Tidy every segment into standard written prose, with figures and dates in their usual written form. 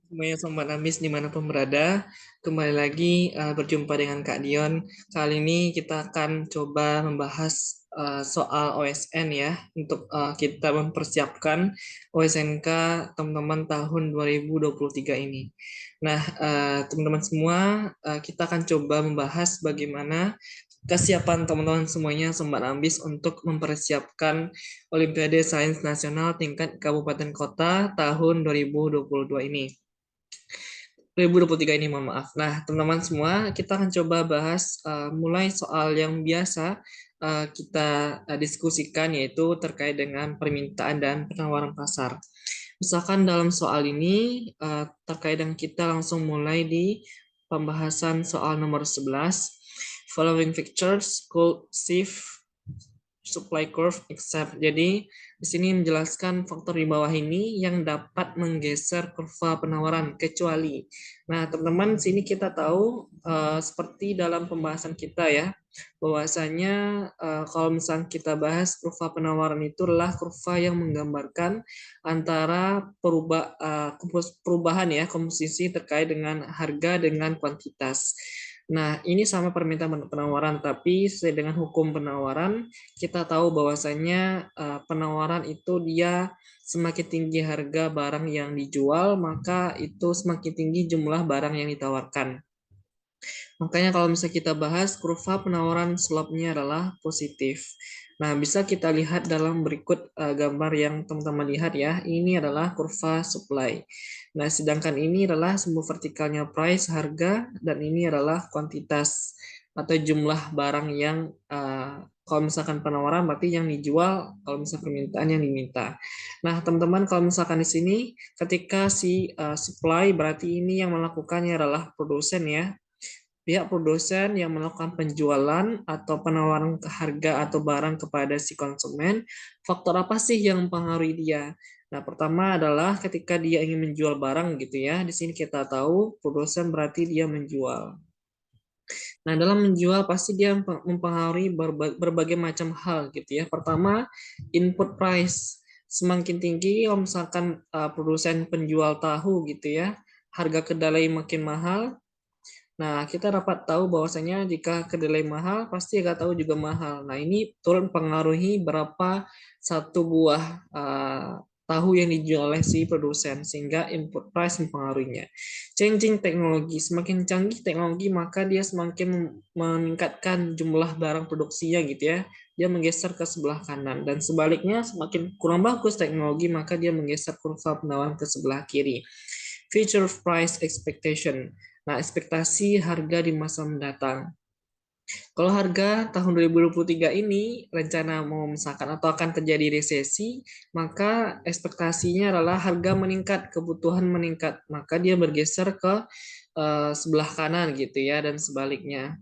Semuanya Sobat Ambis dimanapun berada, kembali lagi berjumpa dengan Kak Dion. Kali ini kita akan coba membahas soal OSN ya, untuk kita mempersiapkan OSNK teman-teman tahun 2023 ini. Nah, teman-teman semua, kita akan coba membahas bagaimana kesiapan teman-teman semuanya Sobat Ambis untuk mempersiapkan Olimpiade Sains Nasional tingkat kabupaten kota tahun 2022 ini. 2023 ini, mohon maaf. Nah, teman-teman semua, kita akan coba bahas mulai soal yang biasa kita diskusikan, yaitu terkait dengan permintaan dan penawaran pasar. Misalkan dalam soal ini, terkait dengan kita langsung mulai di pembahasan soal nomor 11. Following pictures could shift supply curve except. Jadi di sini menjelaskan faktor di bawah ini yang dapat menggeser kurva penawaran kecuali. Nah, teman-teman, sini kita tahu seperti dalam pembahasan kita ya, bahwasanya kalau misalnya kita bahas kurva penawaran itu adalah kurva yang menggambarkan antara perubahan ya komposisi terkait dengan harga dengan kuantitas. Nah, ini sama permintaan penawaran, tapi sesuai dengan hukum penawaran, kita tahu bahwasanya penawaran itu dia semakin tinggi harga barang yang dijual, maka itu semakin tinggi jumlah barang yang ditawarkan. Makanya kalau misalnya kita bahas, kurva penawaran slope-nya adalah positif. Nah, bisa kita lihat dalam berikut gambar yang teman-teman lihat ya. Ini adalah kurva supply. Nah, sedangkan ini adalah sumbu vertikalnya price, harga, dan ini adalah kuantitas atau jumlah barang yang kalau misalkan penawaran berarti yang dijual, kalau misalkan permintaan yang diminta. Nah, teman-teman, kalau misalkan di sini ketika si supply berarti ini yang melakukannya adalah produsen ya. Pihak produsen yang melakukan penjualan atau penawaran ke harga atau barang kepada si konsumen, faktor apa sih yang mempengaruhi dia? Nah, pertama adalah ketika dia ingin menjual barang gitu ya. Di sini kita tahu produsen berarti dia menjual. Nah, dalam menjual pasti dia mempengaruhi berbagai macam hal gitu ya. Pertama, input price. Semakin tinggi kalau misalkan produsen penjual tahu gitu ya, harga kedelai makin mahal. Nah, kita dapat tahu bahwasanya jika kedelai mahal, pasti harga tahu juga mahal. Nah, ini turut mempengaruhi berapa satu buah tahu yang dijual oleh si produsen, sehingga input price mempengaruhinya. Changing teknologi, semakin canggih teknologi, maka dia semakin meningkatkan jumlah barang produksinya gitu ya. Dia menggeser ke sebelah kanan. Dan sebaliknya, semakin kurang bagus teknologi, maka dia menggeser kurva penawaran ke sebelah kiri. Future price expectation. Nah, ekspektasi harga di masa mendatang. Kalau harga tahun 2023 ini rencana mau misalkan atau akan terjadi resesi, maka ekspektasinya adalah harga meningkat, kebutuhan meningkat, maka dia bergeser ke sebelah kanan gitu ya, dan sebaliknya.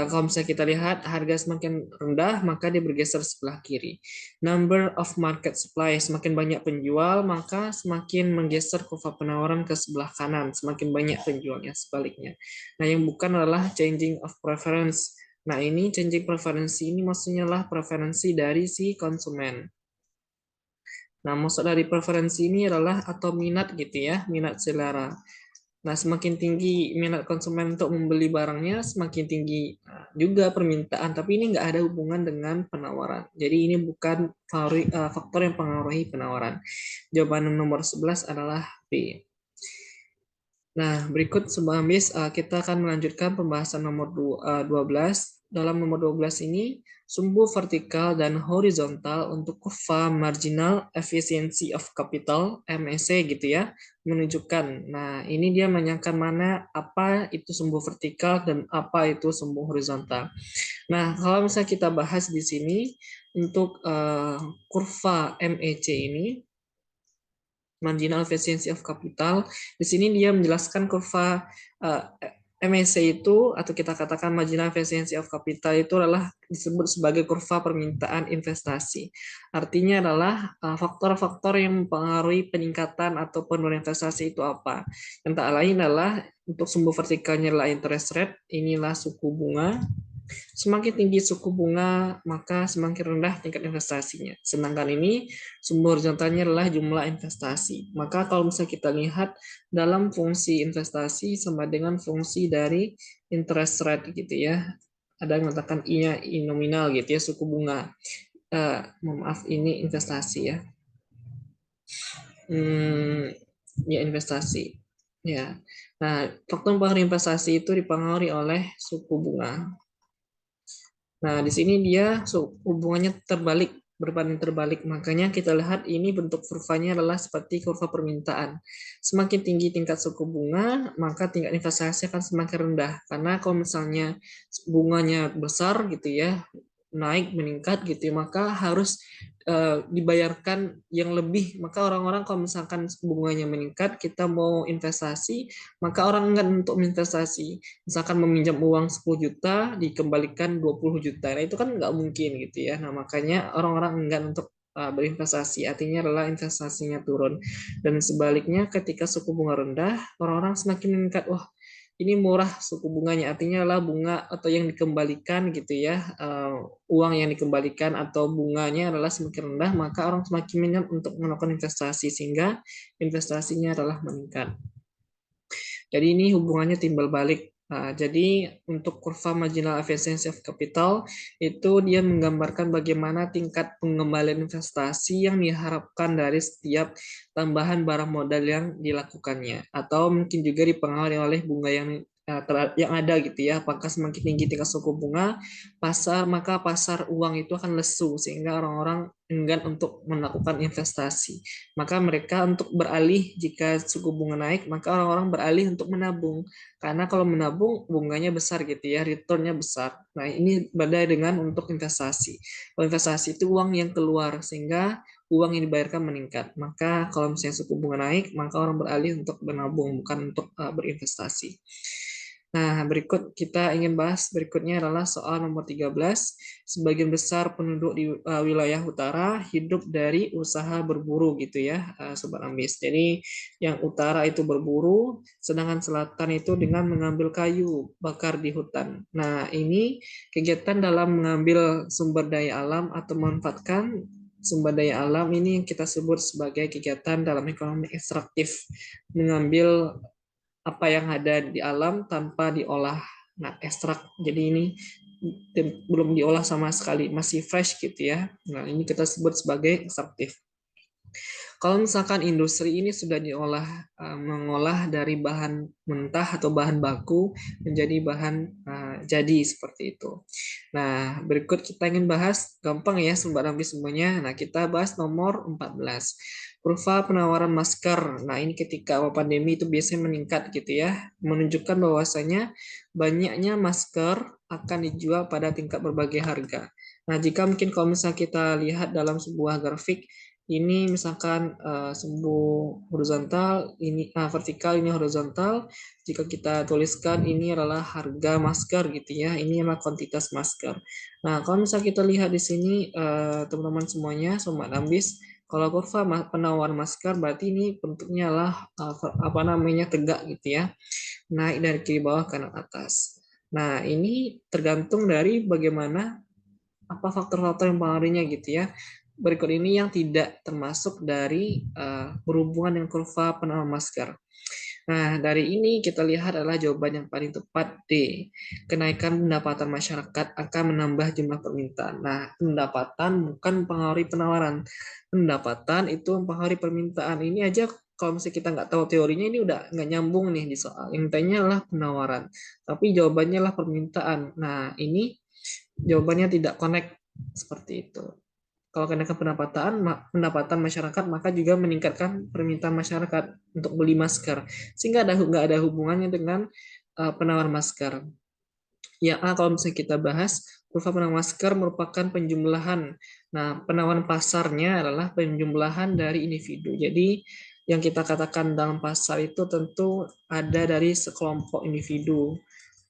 Kalau misalnya kita lihat harga semakin rendah, maka dia bergeser sebelah kiri. Number of market supply, semakin banyak penjual, maka semakin menggeser kurva penawaran ke sebelah kanan, semakin banyak penjualnya, sebaliknya. Nah, yang bukan adalah changing of preference. Nah, ini changing preferensi ini maksudnya adalah preferensi dari si konsumen. Nah, maksud dari preferensi ini adalah atau minat gitu ya, minat selera. Nah, semakin tinggi minat konsumen untuk membeli barangnya, semakin tinggi juga permintaan. Tapi ini nggak ada hubungan dengan penawaran. Jadi ini bukan faktor yang pengaruhi penawaran. Jawaban nomor 11 adalah B. Nah, berikut sebelum habis kita akan melanjutkan pembahasan nomor 12. Dalam nomor 12 ini, sumbu vertikal dan horizontal untuk kurva marginal efficiency of capital (MSC) gitu ya, menunjukkan. Nah, ini dia menanyakan mana apa itu sumbu vertikal dan apa itu sumbu horizontal. Nah, kalau misalnya kita bahas di sini untuk kurva MEC ini, marginal efficiency of capital. Di sini dia menjelaskan kurva MSC itu, atau kita katakan marginal efficiency of capital itu adalah disebut sebagai kurva permintaan investasi. Artinya adalah faktor-faktor yang mempengaruhi peningkatan atau penurunan investasi itu apa. Yang tak lain adalah untuk sumbu vertikalnya adalah interest rate, inilah suku bunga. Semakin tinggi suku bunga, maka semakin rendah tingkat investasinya. Sedangkan ini sumber horizontalnya adalah jumlah investasi. Maka kalau misalnya kita lihat dalam fungsi investasi sama dengan fungsi dari interest rate gitu ya. Ada yang mengatakan I-nya I nominal gitu ya, suku bunga. Maaf, ini investasi ya. Ya investasi. Ya. Nah, faktor pengaruh investasi itu dipengaruhi oleh suku bunga. Nah, di sini dia hubungannya terbalik, berbanding terbalik. Makanya kita lihat ini bentuk kurvanya adalah seperti kurva permintaan. Semakin tinggi tingkat suku bunga, maka tingkat investasi akan semakin rendah. Karena kalau misalnya bunganya besar gitu ya, naik meningkat gitu ya, maka harus dibayarkan yang lebih. Maka orang-orang kalau misalkan bunganya meningkat, kita mau investasi, maka orang enggan untuk investasi. Misalkan meminjam uang 10 juta dikembalikan 20 juta. Nah, itu kan nggak mungkin gitu ya. Nah, makanya orang-orang enggan untuk berinvestasi. Artinya adalah investasinya turun. Dan sebaliknya ketika suku bunga rendah, orang-orang semakin meningkat. Wah, ini murah suku bunganya, artinya adalah bunga atau yang dikembalikan gitu ya, uang yang dikembalikan atau bunganya adalah semakin rendah, maka orang semakin minat untuk melakukan investasi sehingga investasinya adalah meningkat. Jadi ini hubungannya timbal balik. Nah, jadi untuk kurva marginal efficiency of capital itu dia menggambarkan bagaimana tingkat pengembalian investasi yang diharapkan dari setiap tambahan barang modal yang dilakukannya, atau mungkin juga dipengaruhi oleh bunga yang ada gitu ya. Apakah semakin tinggi tingkat suku bunga maka pasar uang itu akan lesu sehingga orang-orang enggan untuk melakukan investasi. Maka mereka untuk beralih, jika suku bunga naik, maka orang-orang beralih untuk menabung. Karena kalau menabung bunganya besar gitu ya, returnnya besar. Nah, ini beda dengan untuk investasi. Kalau investasi itu uang yang keluar sehingga uang yang dibayarkan meningkat. Maka kalau misalnya suku bunga naik, maka orang beralih untuk menabung bukan untuk berinvestasi. Nah, berikut kita ingin bahas berikutnya adalah soal nomor 13. Sebagian besar penduduk di wilayah utara hidup dari usaha berburu gitu ya, Sobat Ambis. Jadi yang utara itu berburu, sedangkan selatan itu dengan mengambil kayu bakar di hutan. Nah, ini kegiatan dalam mengambil sumber daya alam atau memanfaatkan sumber daya alam ini yang kita sebut sebagai kegiatan dalam ekonomi ekstraktif, mengambil apa yang ada di alam tanpa diolah. Nah, ekstrak. Jadi ini belum diolah sama sekali, masih fresh gitu ya. Nah, ini kita sebut sebagai ekstraktif. Kalau misalkan industri ini sudah mengolah dari bahan mentah atau bahan baku menjadi bahan jadi seperti itu. Nah, berikut kita ingin bahas gampang ya Sobat Ambi semuanya. Nah, kita bahas nomor 14. Kurva penawaran masker. Nah, ini ketika awal pandemi itu biasanya meningkat gitu ya, menunjukkan bahwasanya banyaknya masker akan dijual pada tingkat berbagai harga. Nah, jika mungkin kalau misalnya kita lihat dalam sebuah grafik, ini misalkan sumbu horizontal, ini vertikal, ini horizontal. Jika kita tuliskan ini adalah harga masker gitu ya, ini adalah kuantitas masker. Nah, kalau misalnya kita lihat di sini teman-teman semuanya, Sobat Ambis, kalau kurva penawaran masker berarti ini bentuknya adalah apa namanya tegak gitu ya, naik dari kiri bawah kanan atas. Nah, ini tergantung dari bagaimana apa faktor-faktor yang pengaruhnya gitu ya. Berikut ini yang tidak termasuk dari berhubungan dengan kurva penawaran masker. Nah, dari ini kita lihat adalah jawaban yang paling tepat D. Kenaikan pendapatan masyarakat akan menambah jumlah permintaan. Nah, pendapatan bukan mempengaruhi penawaran. Pendapatan itu mempengaruhi permintaan. Ini aja kalau misalnya kita nggak tahu teorinya ini udah nggak nyambung nih di soal. Intinya adalah penawaran. Tapi jawabannya adalah permintaan. Nah, ini jawabannya tidak connect seperti itu. Kalau kenaikan pendapatan masyarakat, maka juga meningkatkan permintaan masyarakat untuk beli masker, sehingga nggak ada hubungannya dengan penawar masker. Yang A, kalau misalnya kita bahas, kurva penawar masker merupakan penjumlahan. Nah, penawaran pasarnya adalah penjumlahan dari individu. Jadi, yang kita katakan dalam pasar itu tentu ada dari sekelompok individu.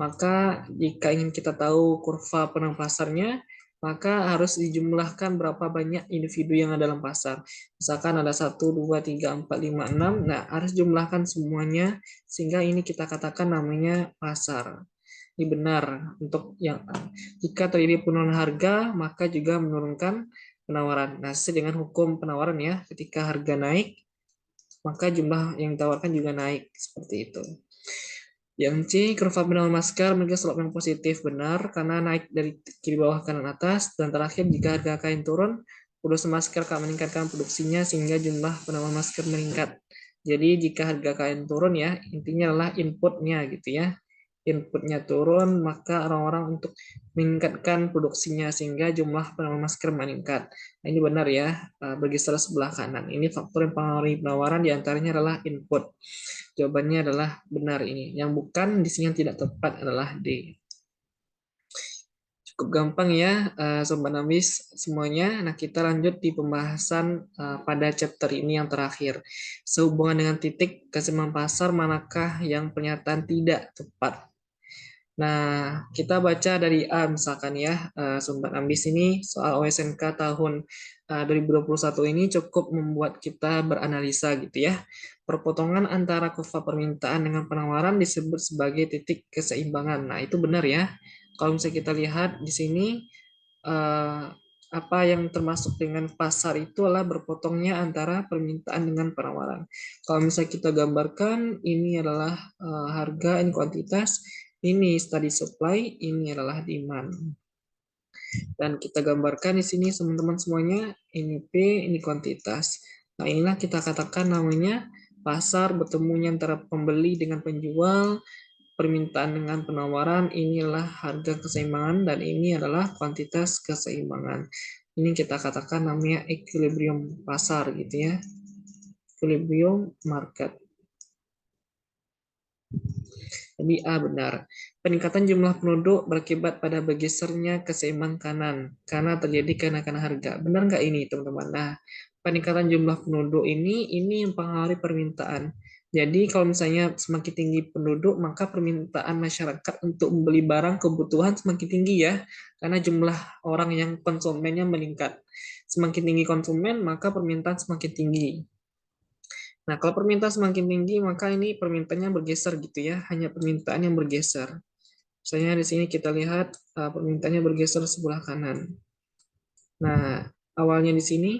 Maka jika ingin kita tahu kurva penang pasarnya, maka harus dijumlahkan berapa banyak individu yang ada dalam pasar. Misalkan ada 1, 2, 3, 4, 5, 6, nah harus jumlahkan semuanya, sehingga ini kita katakan namanya pasar. Ini benar untuk yang A. Jika terjadi penurunan harga, maka juga menurunkan penawaran. Nah, sesuai dengan hukum penawaran ya, ketika harga naik, maka jumlah yang ditawarkan juga naik. Seperti itu. Yang C, kurva penawaran masker memiliki slope yang positif. Benar, karena naik dari kiri bawah kanan atas. Dan terakhir, jika harga kain turun, produsen masker akan meningkatkan produksinya sehingga jumlah penawaran masker meningkat. Jadi jika harga kain turun ya, intinya adalah inputnya gitu ya. Inputnya turun, maka orang-orang untuk meningkatkan produksinya sehingga jumlah penawaran masker meningkat. Nah, ini benar ya, bergeser sebelah kanan. Ini faktor yang mempengaruhi penawaran diantaranya adalah input. Jawabannya adalah benar ini. Yang bukan di sini yang tidak tepat adalah D. Cukup gampang ya, Sobat Nabis semuanya. Nah, kita lanjut di pembahasan pada chapter ini yang terakhir. Sehubungan dengan titik keseimbangan pasar, manakah yang pernyataan tidak tepat? Nah, kita baca dari A misalkan ya, Sobat Ambis ini soal OSNK tahun 2021 ini cukup membuat kita beranalisa gitu ya. Perpotongan antara kurva permintaan dengan penawaran disebut sebagai titik keseimbangan. Nah, itu benar ya. Kalau misalnya kita lihat di sini, eh, apa yang termasuk dengan pasar itu adalah berpotongnya antara permintaan dengan penawaran. Kalau misalnya kita gambarkan, ini adalah harga, ini kuantitas, ini study supply, ini adalah demand. Dan kita gambarkan di sini teman-teman semuanya, ini P, ini kuantitas. Nah, inilah kita katakan namanya pasar bertemunya antara pembeli dengan penjual, permintaan dengan penawaran, inilah harga keseimbangan, dan ini adalah kuantitas keseimbangan. Ini kita katakan namanya equilibrium pasar gitu ya. Equilibrium market. Jadi A benar. Peningkatan jumlah penduduk berakibat pada bergesernya keseimbangan kanan karena terjadi kenaikan harga. Benar nggak ini, teman-teman? Nah, peningkatan jumlah penduduk ini yang mempengaruhi permintaan. Jadi kalau misalnya semakin tinggi penduduk, maka permintaan masyarakat untuk membeli barang kebutuhan semakin tinggi ya, karena jumlah orang yang konsumennya meningkat. Semakin tinggi konsumen, maka permintaan semakin tinggi. Nah, kalau permintaan semakin tinggi, maka ini permintaannya bergeser gitu ya, hanya permintaan yang bergeser. Misalnya di sini kita lihat permintaannya bergeser sebelah kanan. Nah, awalnya di sini,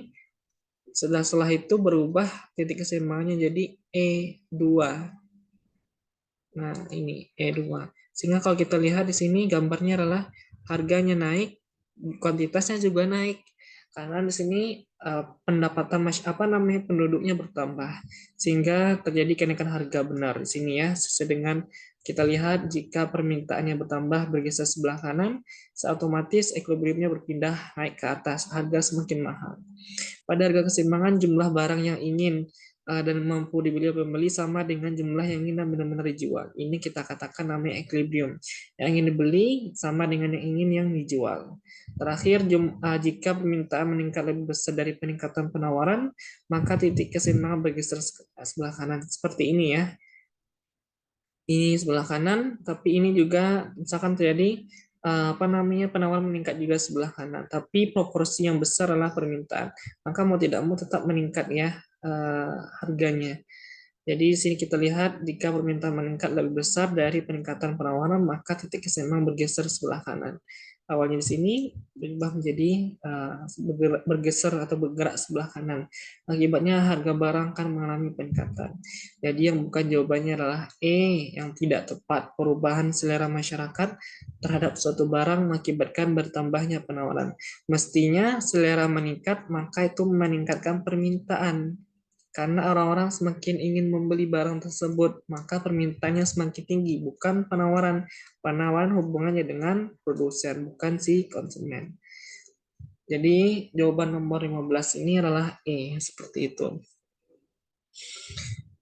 setelah itu berubah titik keseimbangannya jadi E2. Nah, ini E2. Sehingga kalau kita lihat di sini gambarnya adalah harganya naik, kuantitasnya juga naik. Karena di sini pendapatan penduduknya bertambah. Sehingga terjadi kenaikan harga benar di sini ya. Sesuai dengan kita lihat jika permintaannya bertambah bergeser sebelah kanan, otomatis equilibriumnya berpindah naik ke atas, harga semakin mahal. Pada harga keseimbangan, jumlah barang yang ingin dan mampu dibeli oleh pembeli sama dengan jumlah yang ingin dan benar-benar dijual. Ini kita katakan namanya equilibrium. Yang ingin dibeli sama dengan yang ingin yang dijual. Terakhir, jika permintaan meningkat lebih besar dari peningkatan penawaran, maka titik keseimbangan bergeser sebelah kanan. Seperti ini ya. Ini sebelah kanan, tapi ini juga misalkan terjadi penawaran meningkat juga sebelah kanan, tapi proporsi yang besar adalah permintaan, maka mau tidak mau tetap meningkat ya harganya. Jadi di sini kita lihat jika permintaan meningkat lebih besar dari peningkatan penawaran, maka titik keseimbangan bergeser sebelah kanan. Awalnya di sini berubah menjadi bergeser atau bergerak sebelah kanan. Akibatnya harga barang akan mengalami peningkatan. Jadi yang bukan jawabannya adalah E, yang tidak tepat. Perubahan selera masyarakat terhadap suatu barang mengakibatkan bertambahnya penawaran. Mestinya selera meningkat, maka itu meningkatkan permintaan. Karena orang-orang semakin ingin membeli barang tersebut, maka permintaannya semakin tinggi, bukan penawaran. Penawaran hubungannya dengan produsen, bukan si konsumen. Jadi jawaban nomor 15 ini adalah E, seperti itu.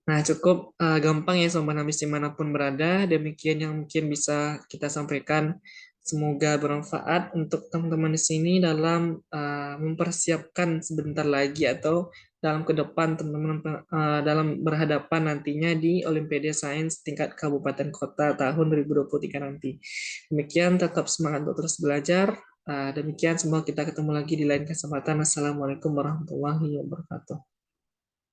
Nah, cukup gampang ya Sobat Nabis dimanapun berada. Demikian yang mungkin bisa kita sampaikan. Semoga bermanfaat untuk teman-teman di sini dalam mempersiapkan sebentar lagi atau dalam ke depan teman-teman dalam berhadapan nantinya di Olimpiade Sains tingkat kabupaten kota tahun 2023 nanti. Demikian, tetap semangat untuk terus belajar. Demikian, semoga kita ketemu lagi di lain kesempatan. Assalamualaikum warahmatullahi wabarakatuh.